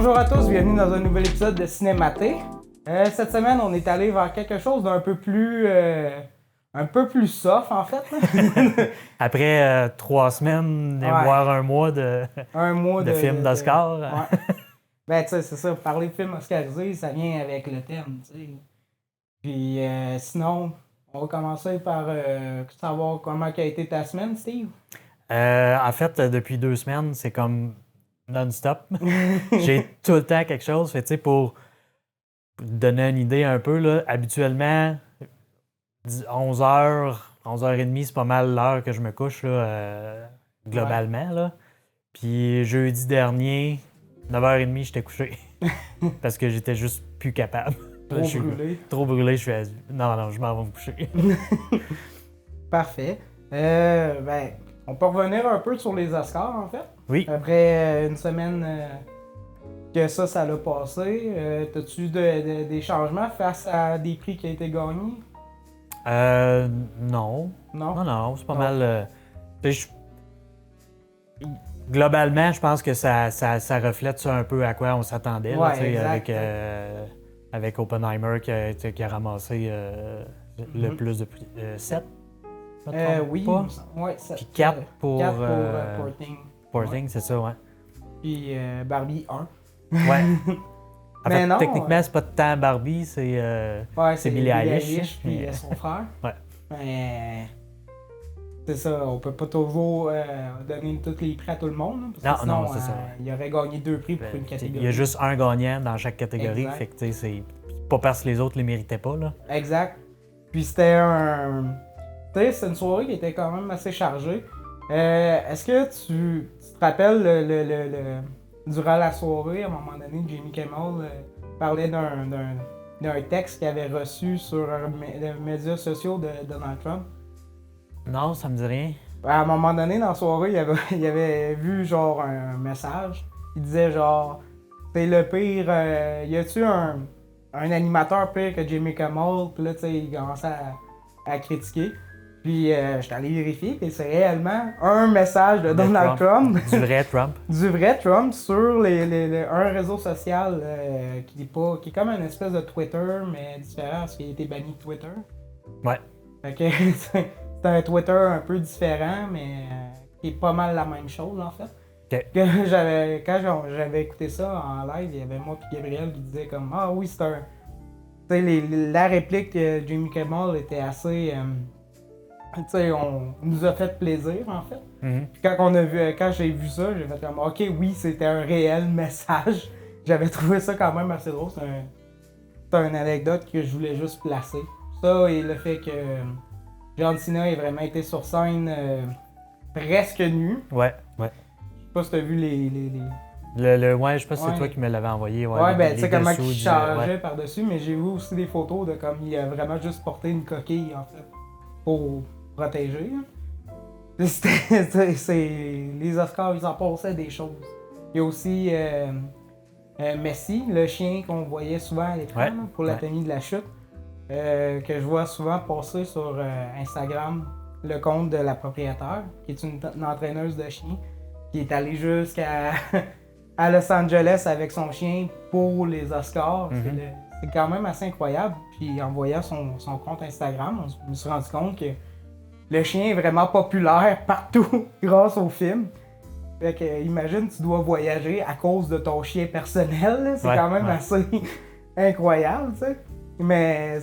Bonjour à tous, bienvenue dans un nouvel épisode de Cinématé. Cette semaine, on est allé vers quelque chose d'un peu plus soft en fait. Après 3 semaines, voire un mois de films d'Oscar. Ouais. Ben tu sais, c'est ça, parler de films oscarisés, ça vient avec le thème, tu sais. Puis sinon, on va commencer par savoir comment a été ta semaine, Steve. En fait, depuis 2 semaines, c'est comme non-stop. J'ai tout le temps quelque chose. Fait, pour donner une idée un peu, là, habituellement, 11h, 11h30, c'est pas mal l'heure que je me couche là, globalement. Ouais. Là. Puis jeudi dernier, 9h30, j'étais couché. Parce que j'étais juste plus capable. Trop brûlé, je fais non, je m'en vais me coucher. Parfait. On peut revenir un peu sur les Oscars, en fait. Oui. Après une semaine que ça l'a passé, as-tu des changements face à des prix qui ont été gagnés? Non. Non? Non, c'est pas mal. Globalement, je pense que ça reflète ça un peu à quoi on s'attendait. Ouais, là, avec Oppenheimer qui a ramassé le plus de prix. 7? Oui. Pas. Ouais, 7. Puis 4 pour Porting. Porting, ouais. C'est ça, ouais. Puis Barbie 1. Ouais. En mais fait, non, techniquement, c'est pas tant Barbie, c'est Billie Eilish. Puis son frère. Ouais. Mais c'est ça, on peut pas toujours donner tous les prix à tout le monde. Parce que sinon, non, c'est ça. Il aurait gagné 2 prix pour une catégorie. Il y a juste un gagnant dans chaque catégorie, exact. Fait que c'est pas parce que les autres les méritaient pas. Là. Exact. Puis c'était c'est une soirée qui était quand même assez chargée. Est-ce que tu te rappelles durant la soirée, à un moment donné, Jimmy Kimmel parlait d'un texte qu'il avait reçu sur les médias sociaux de Donald Trump? Non, ça me dit rien. À un moment donné, dans la soirée, il avait vu genre un message. Il disait genre, c'est le pire, y a-tu un animateur pire que Jimmy Kimmel? Puis là, tu sais, il commençait à critiquer. Puis j'étais allé vérifier, et c'est réellement un message de Donald Trump. Du vrai Trump. Du vrai Trump sur un réseau social qui est comme une espèce de Twitter, mais différent parce qu'il a été banni de Twitter. Ouais. Fait que c'est un Twitter un peu différent, mais qui est pas mal la même chose en fait. Okay. Quand j'avais écouté ça en live, il y avait moi et Gabriel qui disaient comme ah oui, c'est un. Tu sais, la réplique de Jimmy Kimmel était assez. Tu sais, on nous a fait plaisir en fait. Mm-hmm. Puis quand j'ai vu ça, j'ai fait comme ok, oui, c'était un réel message. J'avais trouvé ça quand même assez drôle. C'est une anecdote que je voulais juste placer. Ça et le fait que John Cena ait vraiment été sur scène presque nu. Ouais. Je sais pas si t'as vu les... Ouais, je sais pas si c'est toi qui me l'avais envoyé. Ouais, ben tu sais comment il chargeait par-dessus, mais j'ai vu aussi des photos de comme il a vraiment juste porté une coquille en fait pour protéger. Les Oscars, ils en passaient des choses. Il y a aussi Messi, le chien qu'on voyait souvent à l'écran pour la tenue de la chute, que je vois souvent passer sur Instagram, le compte de la propriétaire, qui est une entraîneuse de chiens, qui est allée jusqu'à à Los Angeles avec son chien pour les Oscars. Mm-hmm. C'est quand même assez incroyable. Puis en voyant son compte Instagram, je me suis rendu compte que le chien est vraiment populaire partout grâce au film. Fait que imagine, tu dois voyager à cause de ton chien personnel. Là. C'est quand même assez incroyable, tu sais. Mais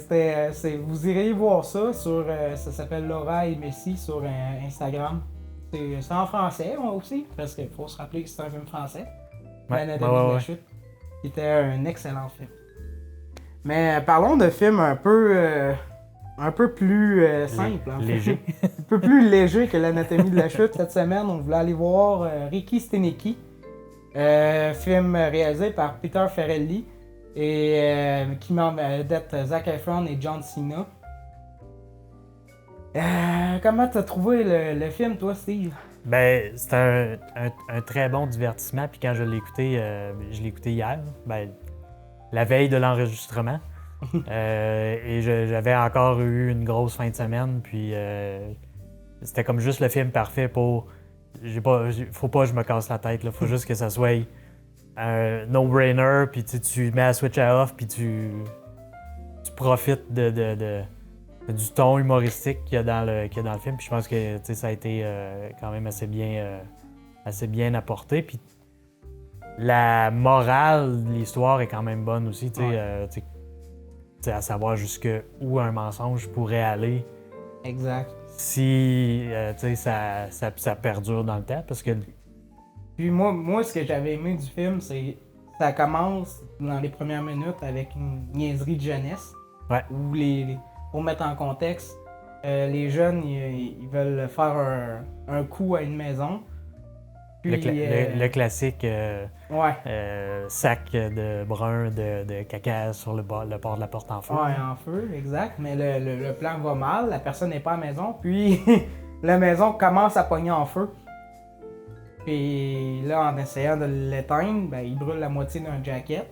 vous irez voir ça sur... ça s'appelle Laura et Messi sur Instagram. C'est en français, moi aussi, parce qu'il faut se rappeler que c'est un film français. L'Anatomie de la chute. Qui était un excellent film. Mais parlons de films un peu plus simple, en fait. Léger. Un peu plus léger que l'Anatomie de la chute. Cette semaine, on voulait aller voir Ricky Stenicky, film réalisé par Peter Farrelly et qui met en vedette Zac Efron et John Cena. Comment t'as trouvé le film, toi, Steve? Ben, c'était un très bon divertissement. Puis quand je l'ai écouté hier, la veille de l'enregistrement. Et j'avais encore eu une grosse fin de semaine, puis c'était comme juste le film parfait pour... Faut pas que je me casse la tête, là. Faut juste que ça soit un no-brainer, puis tu mets la switch à off, puis tu profites du ton humoristique qu'il y a dans le film. Puis je pense que ça a été quand même assez bien apporté. Puis la morale de l'histoire est quand même bonne aussi, à savoir jusqu'où un mensonge pourrait aller. Exact. Si ça perdure dans le temps, parce que... Puis moi, ce que j'avais aimé du film, c'est ça commence dans les premières minutes avec une niaiserie de jeunesse. Ouais. Où pour mettre en contexte, les jeunes, ils veulent faire un coup à une maison. Puis, le classique ouais. sac de brun de caca sur le bord de la porte en feu. Ouais, en feu, exact. Mais le plan va mal, la personne n'est pas à la maison, puis la maison commence à pogner en feu. Puis là, en essayant de l'éteindre, il brûle la moitié d'un jacket.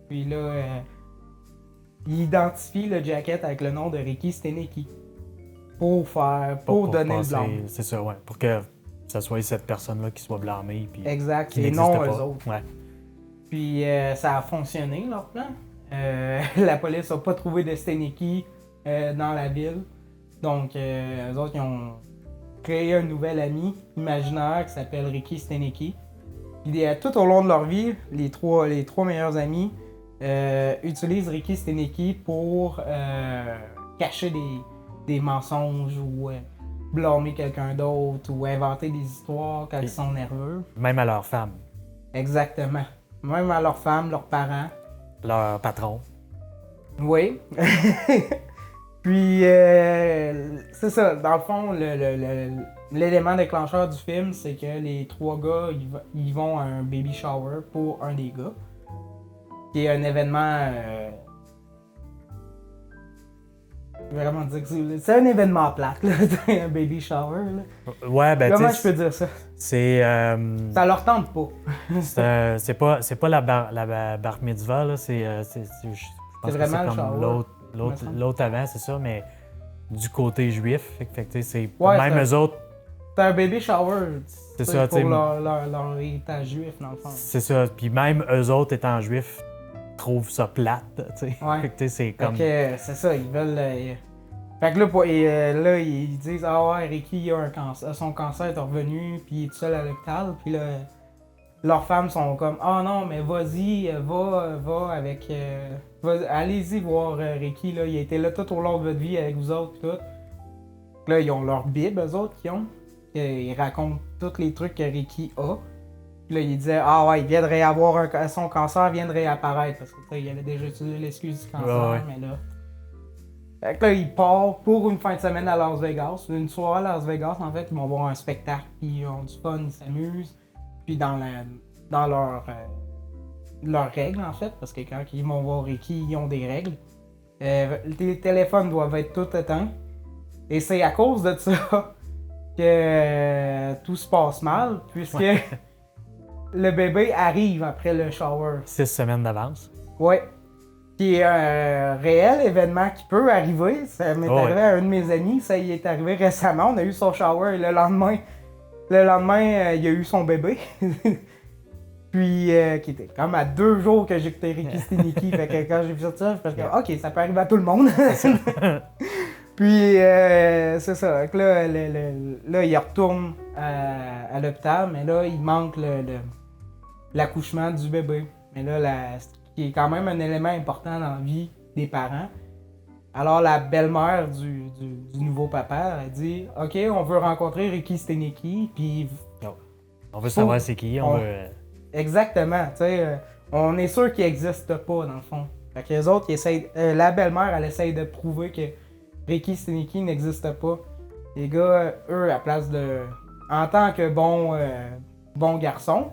Puis là, il identifie le jacket avec le nom de Ricky Stenicky pour donner le blanc. C'est ça, ouais. Pour que ça soit cette personne-là qui soit blâmée. Puis exact, et non eux autres. Ouais. Puis ça a fonctionné, leur plan. La police n'a pas trouvé de Stenicky dans la ville. Donc, eux autres, ils ont créé un nouvel ami imaginaire qui s'appelle Ricky Stenicky. Puis tout au long de leur vie, les trois meilleurs amis utilisent Ricky Stenicky pour cacher des mensonges ou blâmer quelqu'un d'autre ou inventer des histoires quand ils sont nerveux. Même à leur femme. Exactement. Même à leurs femmes, leurs parents. Leur patron. Oui. Puis, c'est ça. Dans le fond, l'élément déclencheur du film, c'est que les trois gars, ils vont à un baby shower pour un des gars. Qui est un événement... je vais vraiment dire que c'est un événement plate, là, un baby shower. Là. Ouais, ben comment je peux dire ça? C'est... ça leur tente pas. c'est pas la bar mitzvah, là. Je pense que vraiment c'est comme l'autre avant, c'est ça, mais du côté juif. Fait que c'est même eux autres... C'est un baby shower. C'est ça, pour leur héritage juif, dans le fond. C'est ça. Puis même eux autres, étant juifs, trouvent ça plate, tu sais. Ouais. Fait que c'est comme... c'est ça, ils veulent... Fait que là, ils disent « Ah ouais, Ricky a un cancer, son cancer est revenu, puis il est tout seul à l'hôpital. » Puis là, leurs femmes sont comme « Ah non, mais vas-y, va avec... allez-y voir Ricky, là, il a été là tout au long de votre vie avec vous autres, tout. » Là, ils ont leur bible, eux autres, qui ont. Ils racontent tous les trucs que Ricky a. Puis là, il disait, ah ouais, il viendrait avoir son cancer vient de réapparaître. Parce que il avait déjà utilisé l'excuse du cancer, mais là. Fait que là, il part pour une fin de semaine à Las Vegas. Une soirée à Las Vegas, en fait, ils vont voir un spectacle, puis ils ont du fun, ils s'amusent. Puis dans leurs règles, en fait, parce que quand ils vont voir Ricky, ils ont des règles. Les téléphones doivent être tous éteints. Et c'est à cause de ça que tout se passe mal, puisque le bébé arrive après le shower. 6 semaines d'avance. Ouais. Qui est un réel événement qui peut arriver. Ça m'est arrivé à un de mes amis, ça y est arrivé récemment. On a eu son shower et le lendemain, il a eu son bébé. Puis, qui était comme à 2 jours que j'ai écouté Ricky Stenicky. Fait que quand j'ai vu ça, je me suis dit, OK, ça peut arriver à tout le monde. Puis, c'est ça. Donc là, il retourne à l'hôpital, mais là, il manque l'accouchement du bébé. Mais là, qui est quand même un élément important dans la vie des parents. Alors, la belle-mère du nouveau papa a dit « OK, on veut rencontrer Ricky Stenicky, puis... On veut savoir c'est qui, on veut... Exactement, tu sais, on est sûr qu'il n'existe pas, dans le fond. Fait que les autres, la belle-mère, elle essaye de prouver que Ricky Stenicky n'existe pas. Les gars, eux, à place de... En tant que bon garçon,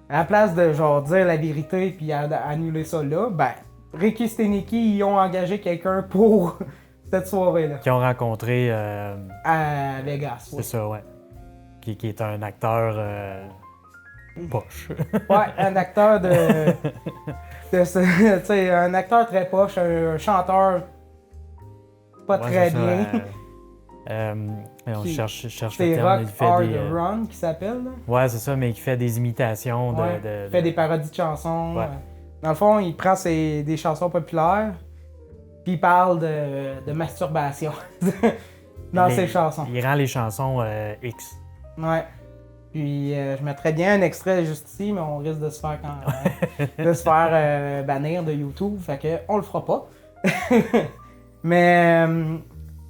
à la place de genre dire la vérité puis annuler ça là, Ricky Stenicky, ils ont engagé quelqu'un pour cette soirée-là. Qui ont rencontré... à Vegas. C'est ça, ouais. Qui est un acteur... poche. Ouais, un acteur tu sais, un acteur très poche, un chanteur pas très bien. On cherche le C'est terme. Rock Il fait Hard des, Run qui s'appelle. Là. ouais, c'est ça, mais qui fait des imitations Il fait des parodies de chansons. Ouais. Dans le fond, il prend des chansons populaires, puis il parle de masturbation dans ses chansons. Il rend les chansons X. Ouais. Puis je mettrais bien un extrait juste ici, mais on risque de se faire de se faire bannir de YouTube, fait que on le fera pas. Mais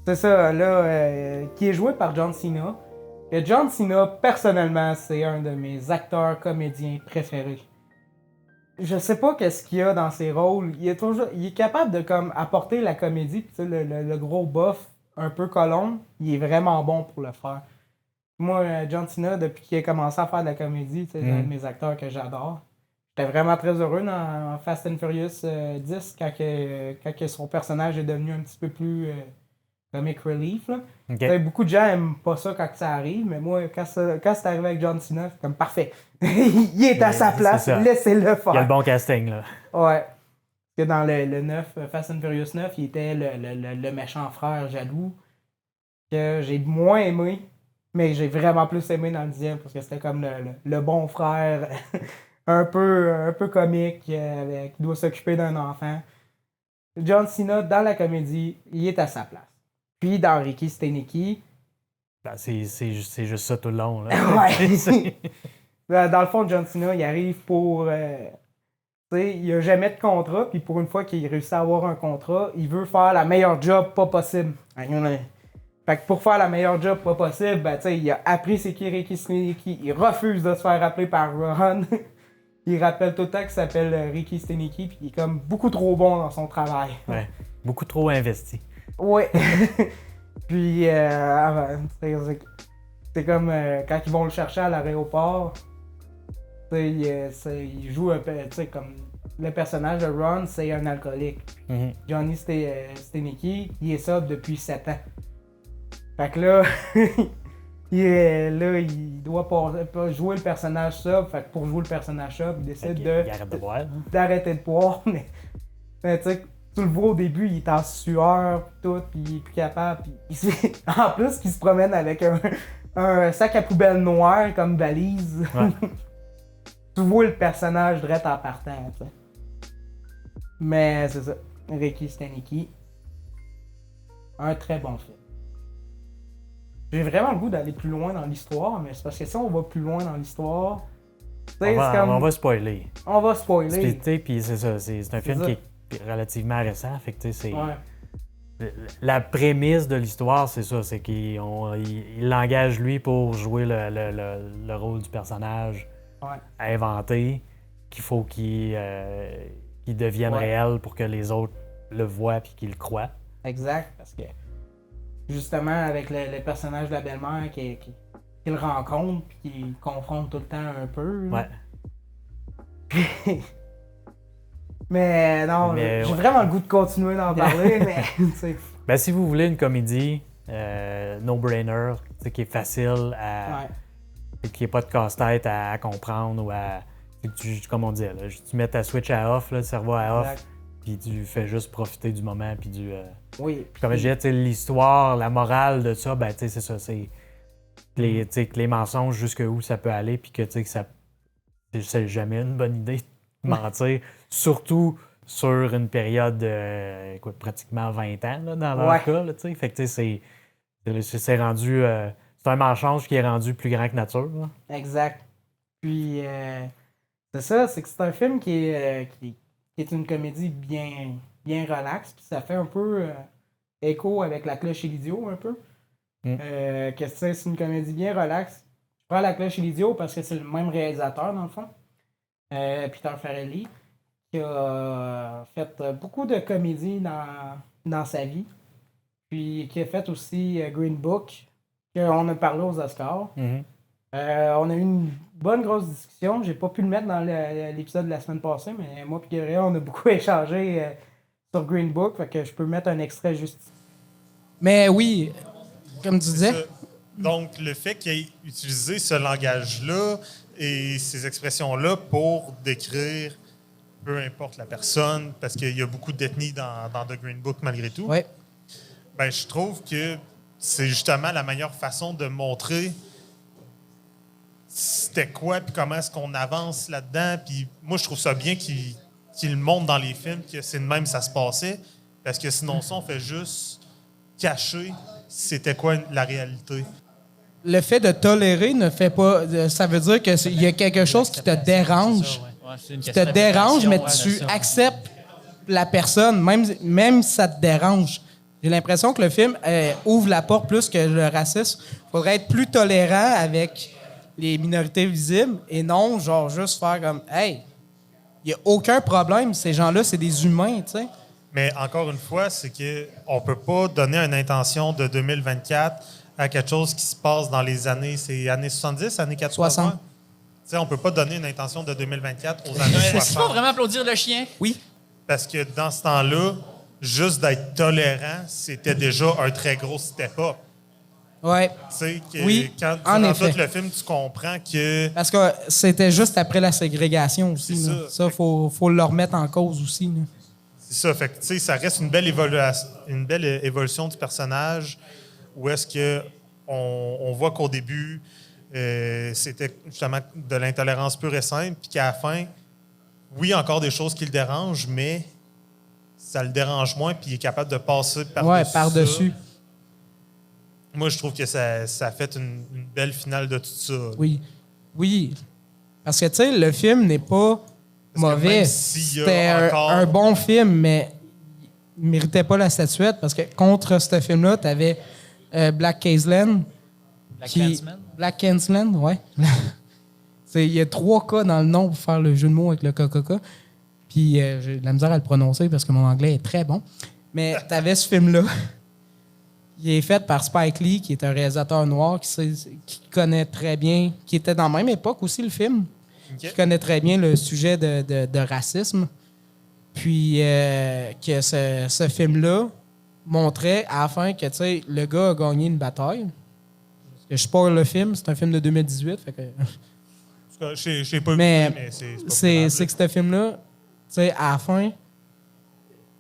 c'est ça, là, qui est joué par John Cena. Et John Cena, personnellement, c'est un de mes acteurs comédiens préférés. Je sais pas qu'est-ce qu'il y a dans ses rôles. Il est capable de comme apporter la comédie, tu sais, le gros buff un peu colon, il est vraiment bon pour le faire. Moi, John Cena, depuis qu'il a commencé à faire de la comédie, c'est un de mes acteurs que j'adore. J'étais vraiment très heureux dans Fast and Furious 10 quand son personnage est devenu un petit peu plus comic relief. Là. Okay. Beaucoup de gens aiment pas ça quand ça arrive, mais moi, quand c'est arrivé avec John Cena, c'est comme parfait. Il est à sa place, laissez-le faire. Il y a le bon casting, là. Ouais. Parce que dans le 9, Fast and Furious 9, il était le méchant frère jaloux que j'ai moins aimé. Mais j'ai vraiment plus aimé dans le 10e parce que c'était comme le bon frère, un peu comique, qui doit s'occuper d'un enfant. John Cena, dans la comédie, il est à sa place. Puis dans Ricky Stenicki... Ben, c'est juste ça tout le long. Là. Ouais. Dans le fond, John Cena, il arrive pour... il n'a jamais de contrat, puis pour une fois qu'il réussit à avoir un contrat, il veut faire la meilleure job pas possible. Fait que pour faire la meilleure job pas possible, ben, il a appris c'est qui Ricky Stenicki. Il refuse de se faire rappeler par Ron. Il rappelle tout le temps qu'il s'appelle Ricky Stenicki, puis il est comme beaucoup trop bon dans son travail. Ouais, beaucoup trop investi. Ouais. Puis, c'est comme quand ils vont le chercher à l'aéroport, il joue un peu, comme le personnage de Ron, c'est un alcoolique. Mm-hmm. Johnny Stenicki, il est sobre depuis 7 ans. Fait que là, il doit pas jouer le personnage sobre. Fait que pour jouer le personnage sobre, il décide d'arrêter de boire. Mais tu sais, tu le vois au début, il est en sueur, tout, puis il est plus capable. Puis en plus, il se promène avec un sac à poubelle noir comme valise. Ouais. Tu vois le personnage direct en partant. T'sais. Mais c'est ça. Ricky Stenicki. Un très bon film. J'ai vraiment le goût d'aller plus loin dans l'histoire, mais c'est parce que si on va plus loin dans l'histoire, on va spoiler. On va spoiler. Puis c'est ça, c'est un film qui est relativement récent, fait que c'est... Ouais. La prémisse de l'histoire, c'est ça, c'est qu'il l'engage lui pour jouer le rôle du personnage inventé, qu'il faut qu'il devienne réel pour que les autres le voient puis qu'ils le croient. Exact, parce que justement, avec le personnage de la belle-mère qu'il rencontre puis qu'il confronte tout le temps un peu. Là. Ouais. Mais non, j'ai vraiment le goût de continuer d'en parler, mais ben, si vous voulez une comédie no-brainer, qui est facile à... qui n'est pas de casse-tête à comprendre ou à... comme on dit, là, tu mets ta switch à off, là, le cerveau à off, puis tu fais juste profiter du moment puis du... Oui. Puis comme je disais, l'histoire, la morale de ça, ben c'est ça, c'est que les mensonges jusqu'où ça peut aller, puis que c'est jamais une bonne idée de mentir, surtout sur une période de pratiquement 20 ans là, dans leur cas. Là, fait que c'est rendu... c'est un mensonge qui est rendu plus grand que nature. Là. Exact. Puis c'est ça, c'est que c'est un film qui est une comédie bien relaxe, puis ça fait un peu écho avec La Cloche et l'Idiot, un peu. Que c'est une comédie bien relaxe. Je prends La Cloche et l'Idiot parce que c'est le même réalisateur, dans le fond. Peter Farrelly, qui a fait beaucoup de comédies dans sa vie. Puis qui a fait aussi Green Book, qu'on a parlé aux Oscars. Mm-hmm. On a eu une bonne grosse discussion. J'ai pas pu le mettre dans l'épisode de la semaine passée, mais moi et Gabriel, on a beaucoup échangé sur Green Book, fait que je peux mettre un extrait juste ici. Mais oui, comme tu disais. Donc, le fait qu'il ait utilisé ce langage-là et ces expressions-là pour décrire peu importe la personne, parce qu'il y a beaucoup d'ethnie dans The Green Book malgré tout, ouais. Ben, je trouve que c'est justement la meilleure façon de montrer c'était quoi, puis comment est-ce qu'on avance là-dedans. Puis moi, je trouve ça bien qu'il montre dans les films que c'est de même ça se passait, parce que sinon, ça, on fait juste cacher c'était quoi la réalité. Le fait de tolérer ne fait pas... Ça veut dire qu'il y a quelque chose qui te dérange. Qui te dérange, mais tu acceptes la personne, même si ça te dérange. J'ai l'impression que le film ouvre la porte plus que le racisme. Il faudrait être plus tolérant avec les minorités visibles et non, genre, juste faire comme « Hey, il n'y a aucun problème, ces gens-là, c'est des humains, tu sais. » Mais encore une fois, c'est qu'on ne peut pas donner une intention de 2024 à quelque chose qui se passe dans les années... C'est années 70, années 80? 60. Tu sais, on ne peut pas donner une intention de 2024 aux années 60. Est-ce qu'il faut vraiment applaudir le chien? Oui. Parce que dans ce temps-là, juste d'être tolérant, c'était déjà un très gros step-up. Ouais. Tu sais, Oui, quand tu en dans effet. tout le film, tu comprends que... Parce que c'était juste après la ségrégation aussi. C'est là. ça. Ça, faut le remettre en cause aussi. Là. C'est ça. Fait que, tu sais, ça reste une belle évolution du personnage où est-ce que on voit qu'au début, c'était justement de l'intolérance pure et simple, puis qu'à la fin, oui, encore des choses qui le dérangent, mais ça le dérange moins, puis il est capable de passer par-dessus. Ouais, par-dessus. ça. Moi, je trouve que ça fait une belle finale de tout ça. Oui. Oui. Parce que, tu sais, le film n'est pas Parce que mauvais. même s'il y a C'était encore- un bon film, mais il méritait pas la statuette parce que contre ce film-là, tu avais Black Klansman. Black Klansman? Black Klansman, ouais. Il y a 3 K dans le nom pour faire le jeu de mots avec le KKK. Puis j'ai de la misère à le prononcer parce que mon anglais est très bon. Mais tu avais ce film-là. Il est fait par Spike Lee, qui est un réalisateur noir qui connaît très bien, qui était dans la même époque aussi, le film, qui connaît très bien le sujet de racisme. Puis que ce film-là montrait à la fin que, tu sais, le gars a gagné une bataille. Je spoil le film, c'est un film de 2018. Fait que... En tout cas, je n'ai pas Mais écouté, mais c'est pas c'est grave, que ce film-là, tu sais, à la fin,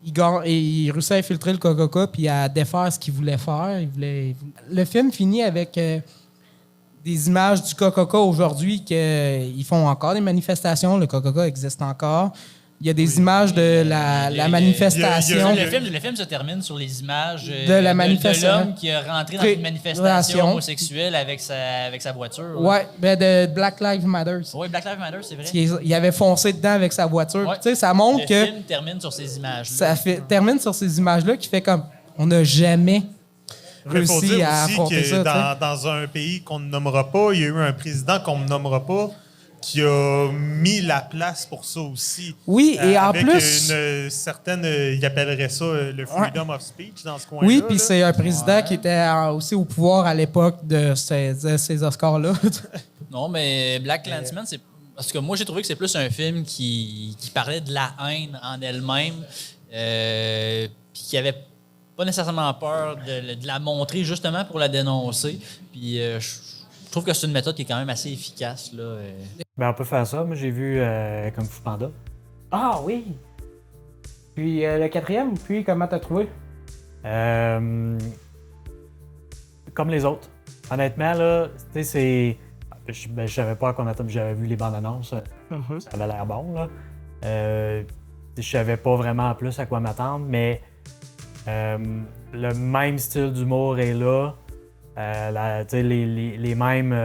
il réussit à infiltrer le KKK puis à défaire ce qu'il voulait faire. Le film finit avec des images du KKK aujourd'hui qu'ils font encore des manifestations. Le KKK existe encore. Il y a des images de la manifestation. Le film se termine sur les images De la manifestation. de l'homme qui est rentré dans une manifestation homosexuelle avec sa voiture. Ouais, ben de Black Lives Matter. Oui, Black Lives Matter, c'est vrai. Il avait foncé dedans avec sa voiture. Ouais. Tu sais, ça montre Le que film termine sur ces images. termine sur ces images-là qui fait comme on n'a jamais Mais faut réussi dire à aussi affronter que ça. tu sais. dans un pays qu'on ne nommera pas, il y a eu un président qu'on ne nommera pas qui a mis la place pour ça aussi. Oui, et en avec plus... une certaine, il appellerait ça le freedom of speech dans ce coin-là. Oui, puis là. c'est un président qui était aussi au pouvoir à l'époque de ces Oscars-là. Non, mais Black Klansman, c'est... Parce que moi, j'ai trouvé que c'est plus un film qui parlait de la haine en elle-même, puis qui avait pas nécessairement peur de la montrer justement pour la dénoncer. Puis je trouve que c'est une méthode qui est quand même assez efficace. Là. Ben, on peut faire ça. Moi, j'ai vu Kung Fu Panda. Ah oui! Puis le 4e, puis comment t'as trouvé? Comme les autres. Honnêtement, là, tu sais, c'est... Je savais pas à quoi m'attendre. J'avais vu les bandes annonces. Ça avait l'air bon, là. Je savais pas vraiment plus à quoi m'attendre, mais le même style d'humour est là. Les mêmes...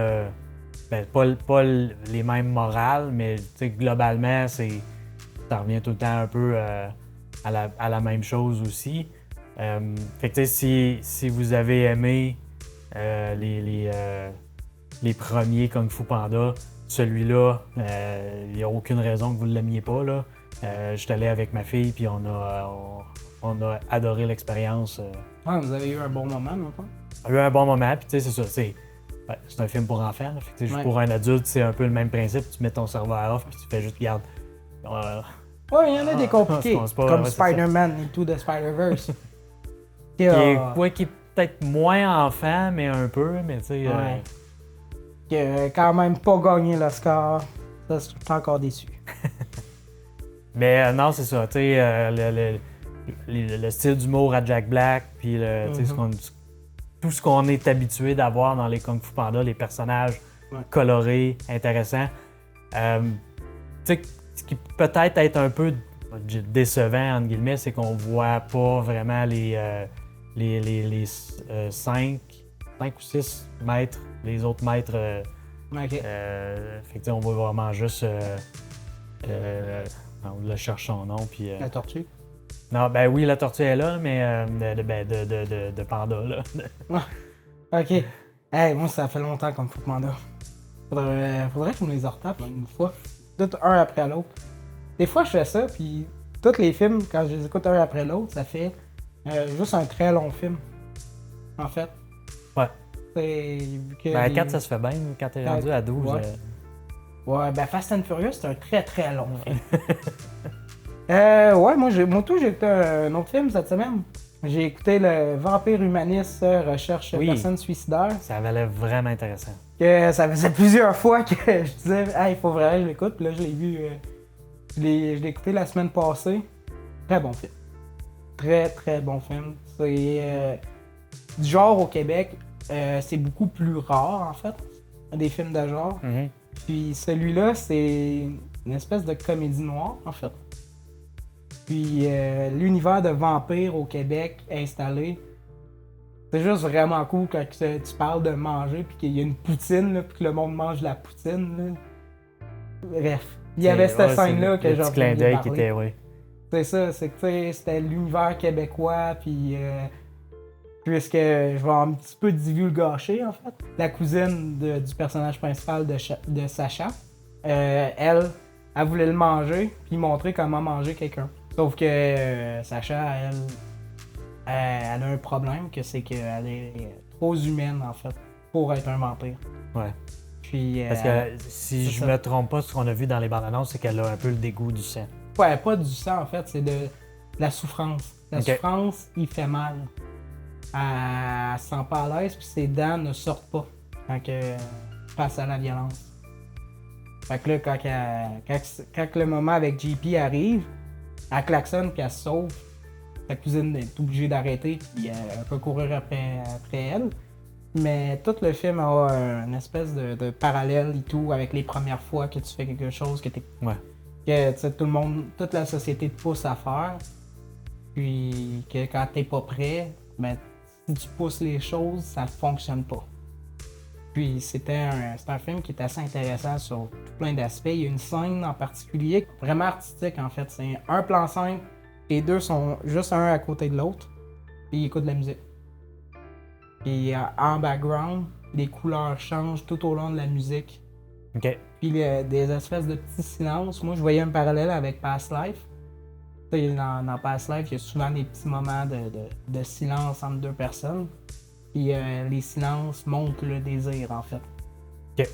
pas les mêmes morales, mais globalement, ça revient tout le temps un peu à la même chose aussi. Fait que si vous avez aimé les premiers Kung Fu Panda, celui-là, il n'y a aucune raison que vous ne l'aimiez pas. Là. Je suis allé avec ma fille, puis on a adoré l'expérience. Ouais, vous avez eu un bon moment, non pas? On a eu un bon moment, puis c'est ça, c'est un film pour enfants. Là. Fait que, pour un adulte, c'est un peu le même principe. Tu mets ton serveur off, puis tu fais juste regarde. Ouais, il y en a des compliqués, comme Spider-Man Into the Spider-Verse. qui est peut-être moins enfant, mais un peu, mais tu sais... Qui a quand même pas gagné l'Oscar. Ça, je suis encore déçu. Mais non, c'est ça, tu sais, le style d'humour à Jack Black, puis tout ce qu'on est habitué d'avoir dans les Kung Fu Panda, les personnages colorés, intéressants. Tu sais, ce qui peut peut-être être un peu décevant, entre guillemets, c'est qu'on voit pas vraiment les 5 ou 6 maîtres, les autres maîtres. Fait que, on voit vraiment juste. On le cherche son nom. Puis, La tortue. Non, ben oui, la tortue est là, mais de panda, là. OK. Hey, moi, ça fait longtemps qu'on me fout Panda. Faudrait que je me les retape une fois. Tout un après l'autre. Des fois, je fais ça, puis tous les films, quand je les écoute un après l'autre, ça fait juste un très long film. En fait. Ouais. Vu que Ben, 4, ça se fait bien. Quand t'es rendu à 12. Ouais. Ouais, ben Fast and Furious, c'est un très très long film. Ouais, moi, j'ai écouté un autre film cette semaine. J'ai écouté le Vampire Humaniste recherche personne suicidaire. Ça valait vraiment intéressant. Que ça faisait plusieurs fois que je disais, il faut vraiment que je l'écoute. Puis là, je l'ai vu, je l'ai écouté la semaine passée. Très bon film. Très très bon film. C'est du genre au Québec, c'est beaucoup plus rare en fait, des films de genre. Mm-hmm. Puis celui-là, c'est une espèce de comédie noire en fait. Puis l'univers de vampires au Québec installé, c'est juste vraiment cool quand tu parles de manger puis qu'il y a une poutine, là, puis que le monde mange la poutine. Là. Bref, il y avait cette scène-là que j'ai clin d'œil qui était, oui. C'est ça, c'est que c'était l'univers québécois, puis puisque je vais un petit peu divulgacher en fait. La cousine du personnage principal de Sacha, elle voulait le manger, puis montrer comment manger quelqu'un. Sauf que Sacha, elle a un problème, que c'est qu'elle est trop humaine en fait, pour être un vampire. Ouais. Puis, parce que si je me trompe pas, ce qu'on a vu dans les bandes annonces, c'est qu'elle a un peu le dégoût du sang. Ouais, pas du sang en fait, c'est de la souffrance. La souffrance, il fait mal. Elle se sent pas à l'aise, puis ses dents ne sortent pas face à la violence. Fait que là, quand le moment avec JP arrive, elle klaxonne puis elle se sauve. Sa cousine est obligée d'arrêter puis elle peut courir après elle. Mais tout le film a une espèce de parallèle et tout avec les premières fois que tu fais quelque chose que tout le monde, toute la société te pousse à faire. Puis que quand t'es pas prêt, ben si tu pousses les choses, ça fonctionne pas. Puis c'est un film qui est assez intéressant sur plein d'aspects. Il y a une scène en particulier, vraiment artistique en fait. C'est un plan simple, les deux sont juste un à côté de l'autre, puis ils écoutent de la musique. Puis en background, les couleurs changent tout au long de la musique. OK. Puis des espèces de petits silences. Moi, je voyais un parallèle avec Past Life. Dans Past Life, il y a souvent des petits moments de silence entre deux personnes. Puis les silences montrent le désir, en fait. OK.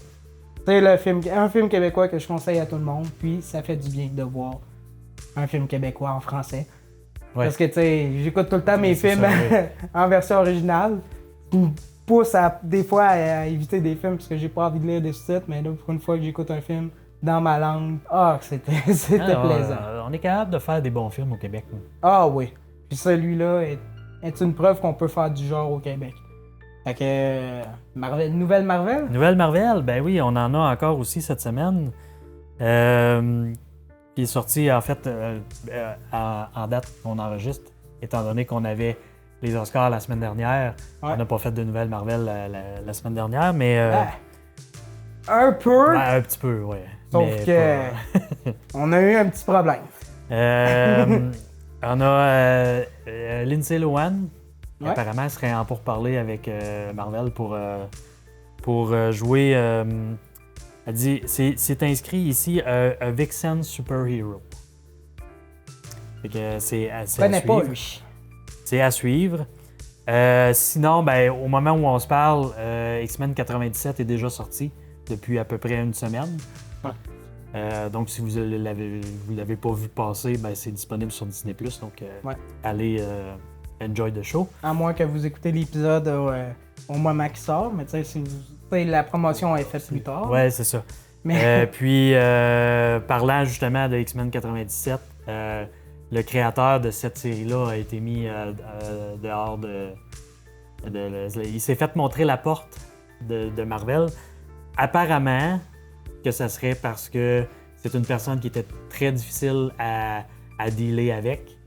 C'est un film québécois que je conseille à tout le monde. Puis ça fait du bien de voir un film québécois en français. Ouais. Parce que, tu sais, j'écoute tout le temps mes films en version originale. Ce qui me pousse des fois à éviter des films parce que j'ai pas envie de lire des sous-titres. Mais là, pour une fois que j'écoute un film dans ma langue, c'était plaisant. On est capable de faire des bons films au Québec. Nous. Ah oui. Puis celui-là est une preuve qu'on peut faire du genre au Québec. Fait que Nouvelle Marvel? Nouvelle Marvel, ben oui, on en a encore aussi cette semaine. Qui est sorti en fait en date qu'on enregistre, étant donné qu'on avait les Oscars la semaine dernière. Ouais. On n'a pas fait de Nouvelle Marvel la semaine dernière, mais... un peu? Ben, un petit peu, oui. Sauf que on a eu un petit problème. On a Lindsay Lohan, qui apparemment serait en pourparlers avec Marvel pour jouer... elle dit, c'est inscrit ici un Vixen Superhero. Fait que c'est à suivre. C'est à suivre. Sinon, ben, au moment où on se parle, X-Men 97 est déjà sorti depuis à peu près une semaine. Ouais. Donc, si vous l'avez pas vu passer, ben, c'est disponible sur Disney+. Donc, allez enjoy the show. À moins que vous écoutez l'épisode au moment qu'il sort, mais tu sais, la promotion est faite plus tard. Ouais, c'est ça. Mais... puis, parlant justement de X-Men 97, le créateur de cette série-là a été mis dehors Il s'est fait montrer la porte de Marvel. Apparemment que ça serait parce que c'est une personne qui était très difficile à dealer avec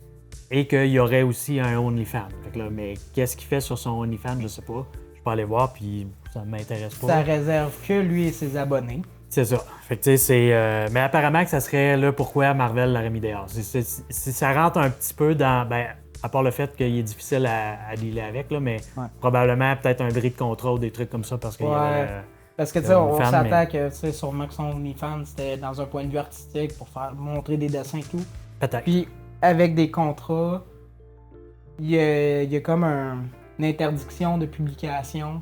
et qu'il y aurait aussi un OnlyFans. Fait que là, mais qu'est-ce qu'il fait sur son OnlyFans, je sais pas. Je peux aller voir, puis ça m'intéresse pas. Ça réserve que lui et ses abonnés. C'est ça. Fait que, tu sais, mais apparemment que ça serait là pourquoi Marvel l'aurait mis dehors. Ça rentre un petit peu dans... Ben, à part le fait qu'il est difficile à dealer avec, là, mais probablement peut-être un bris de contrat ou des trucs comme ça parce qu'il y avait... Parce que, tu sais, on s'attend que, tu sais, sûrement que son OnlyFans, c'était dans un point de vue artistique pour faire montrer des dessins et tout. Peut-être. Puis, avec des contrats, il y a comme une interdiction de publication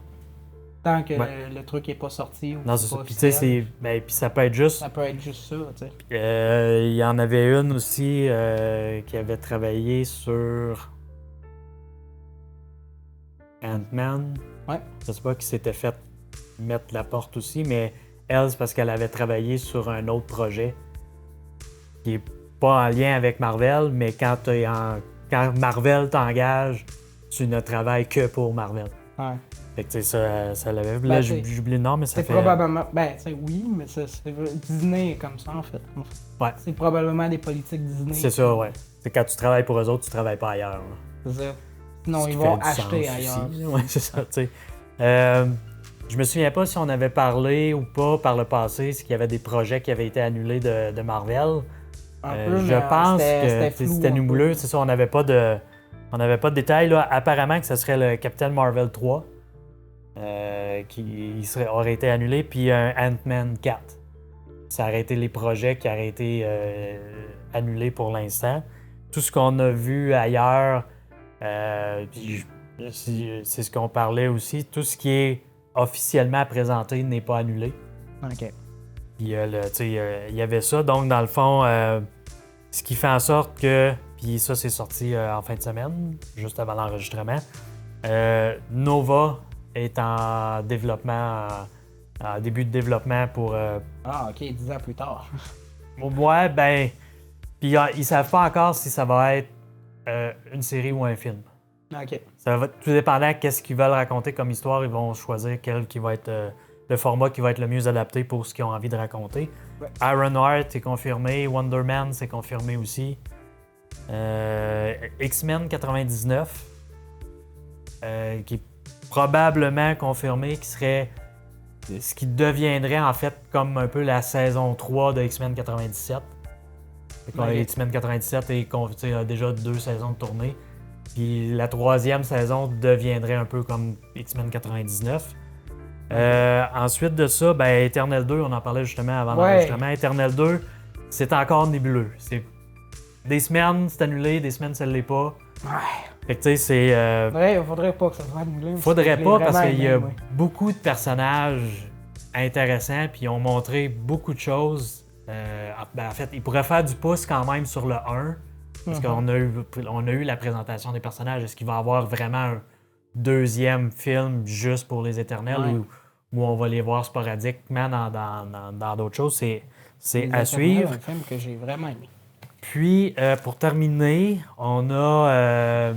tant que le truc n'est pas sorti. Ou non, c'est ça. Puis, tu sais, puis ça peut être juste... Ça peut être juste ça, tu sais. Il y en avait une aussi qui avait travaillé sur Ant-Man. Ouais. Je sais pas qui s'était fait mettre la porte aussi, mais elle, c'est parce qu'elle avait travaillé sur un autre projet qui est pas en lien avec Marvel, mais quand Marvel t'engage, tu ne travailles que pour Marvel. Ouais. Fait que tu sais, ça l'avait... Là, j'oublie le nom, mais ça c'est fait... probablement... Ben, tu sais, oui, mais Disney est comme ça, en fait. Ouais. C'est probablement des politiques Disney. C'est ça, ouais. C'est quand tu travailles pour eux autres, tu travailles pas ailleurs. C'est ça. Sinon, ils vont acheter ailleurs. Oui, c'est ça, tu sais. Je me souviens pas si on avait parlé ou pas par le passé, s'il y avait des projets qui avaient été annulés de Marvel. Je pense que c'était nébuleux, c'est ça, on n'avait pas de détails. Là. Apparemment que ce serait le Captain Marvel 3 qui aurait été annulé, puis un Ant-Man 4. Ça aurait été les projets qui auraient été annulés pour l'instant. Tout ce qu'on a vu ailleurs, puis c'est ce qu'on parlait aussi, tout ce qui est officiellement présenté n'est pas annulé. OK. Puis, il y avait ça. Donc, dans le fond, ce qui fait en sorte que... Puis ça, c'est sorti en fin de semaine, juste avant l'enregistrement. Nova est en développement, en début de développement pour... Ah, OK, 10 ans plus tard. Ouais, ben... Puis ils savent pas encore si ça va être une série ou un film. OK. Ça va tout dépendant de qu'est-ce qu'ils veulent raconter comme histoire. Ils vont choisir quel qui va être le format qui va être le mieux adapté pour ce qu'ils ont envie de raconter. Ouais. Ironheart est confirmé, Wonder Man c'est confirmé aussi. X-Men 99 qui est probablement confirmé, qui serait ce qui deviendrait en fait comme un peu la saison 3 de X-Men 97. X-Men 97 a déjà 2 saisons de tournée. Puis la 3e saison deviendrait un peu comme X-Men 99. Ensuite de ça, ben, Eternal 2, on en parlait justement avant l'enregistrement. Eternal 2, c'est encore nébuleux. Des semaines, c'est annulé, des semaines, ça ne l'est pas. Ouais. Fait que tu sais, c'est... Ouais, faudrait pas que ça soit annulé. Faudrait pas parce qu'il y a beaucoup de personnages intéressants, puis ils ont montré beaucoup de choses. En fait, ils pourraient faire du pouce quand même sur le 1. Parce qu'on a eu la présentation des personnages. Est-ce qu'il va y avoir vraiment un 2e film juste pour les Éternels où on va les voir sporadiquement dans d'autres choses? C'est à suivre. C'est un film que j'ai vraiment aimé. Puis, pour terminer, on a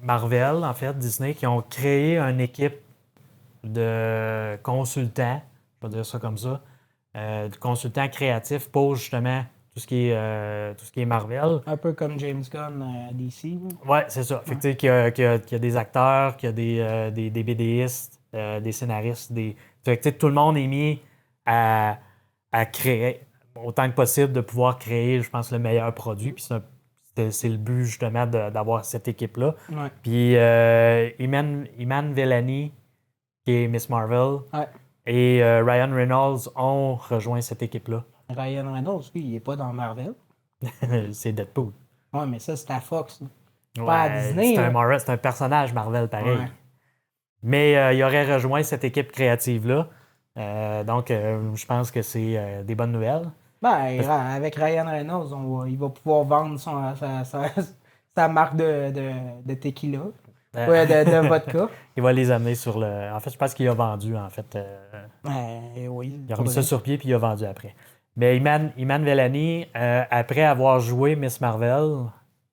Marvel, en fait, Disney, qui ont créé une équipe de consultants, je vais dire ça comme ça, de consultants créatifs pour justement tout ce qui est Marvel. Un peu comme James Gunn à DC. Oui, c'est ça. Fait que, qu'il y a des acteurs, qu'il y a des BDistes, des scénaristes. Fait que, tout le monde est mis à créer, autant que possible, de pouvoir créer, je pense, le meilleur produit. Puis c'est le but, justement, d'avoir cette équipe-là. Ouais. Puis Iman Vellani, qui est Miss Marvel, et Ryan Reynolds ont rejoint cette équipe-là. Ryan Reynolds, lui, il est pas dans Marvel. C'est Deadpool. Ouais, mais ça, c'est à Fox. Pas à Disney. C'est un personnage Marvel, pareil. Ouais. Mais il aurait rejoint cette équipe créative-là. Donc, je pense que c'est des bonnes nouvelles. Ben, avec Ryan Reynolds, il va pouvoir vendre sa marque de tequila. Ouais, de vodka. Il va les amener sur le... En fait, je pense qu'il a vendu, en fait. Oui. Il a remis ça sur pied, puis il a vendu après. Mais Iman Vellani, après avoir joué Miss Marvel,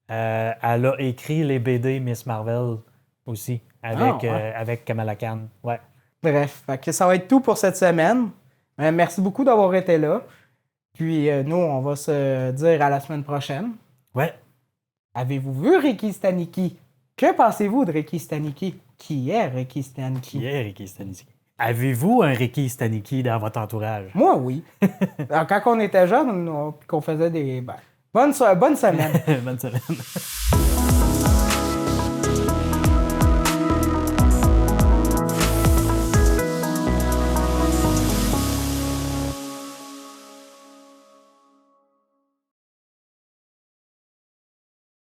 elle a écrit les BD Miss Marvel aussi. avec Kamala Khan. Ouais. Bref, fait que ça va être tout pour cette semaine. Merci beaucoup d'avoir été là. Puis nous, on va se dire à la semaine prochaine. Ouais. Avez-vous vu Ricky Stanicky? Que pensez-vous de Ricky Stanicky? Qui est Ricky Stanicky? Qui est Ricky Stanicky? Avez-vous un Ricky Stanicky dans votre entourage? Moi, oui. Alors, quand on était jeunes, qu'on faisait des... bonne semaine. Bonne semaine.